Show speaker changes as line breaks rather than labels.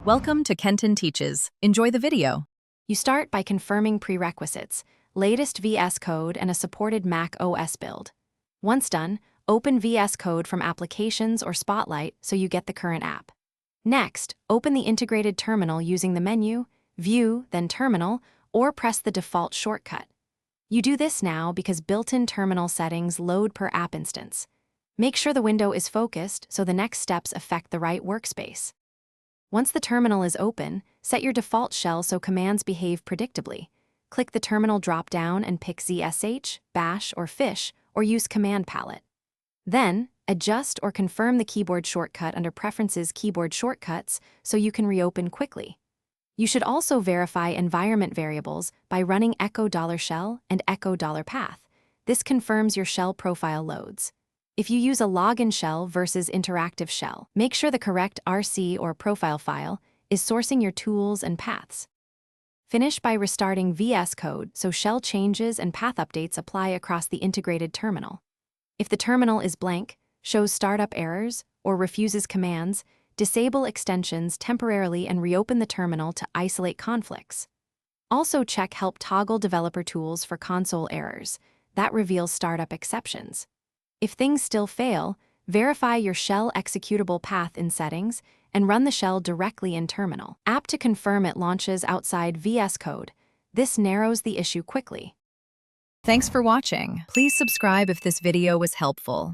Welcome to Kenton Teaches. Enjoy the video.
You start by confirming prerequisites, latest Vscode and a supported macOS build. Once done, open Vscode from Applications or Spotlight so you get the current app. Next, open the integrated terminal using the menu, View, then Terminal, or press the default shortcut. You do this now because built-in terminal settings load per app instance. Make sure the window is focused so the next steps affect the right workspace. Once the terminal is open, set your default shell so commands behave predictably. Click the terminal drop-down and pick ZSH, Bash, or Fish, or use Command Palette. Then, adjust or confirm the keyboard shortcut under Preferences Keyboard Shortcuts so you can reopen quickly. You should also verify environment variables by running echo $shell and echo $path. This confirms your shell profile loads. If you use a login shell versus interactive shell, make sure the correct RC or profile file is sourcing your tools and paths. Finish by restarting Vscode so shell changes and path updates apply across the integrated terminal. If the terminal is blank, shows startup errors, or refuses commands, disable extensions temporarily and reopen the terminal to isolate conflicts. Also check Help Toggle Developer Tools for console errors. That reveals startup exceptions. If things still fail, verify your shell executable path in Settings and run the shell directly in Terminal. Apt to confirm it launches outside Vscode. This narrows the issue quickly.
Thanks for watching. Please subscribe if this video was helpful.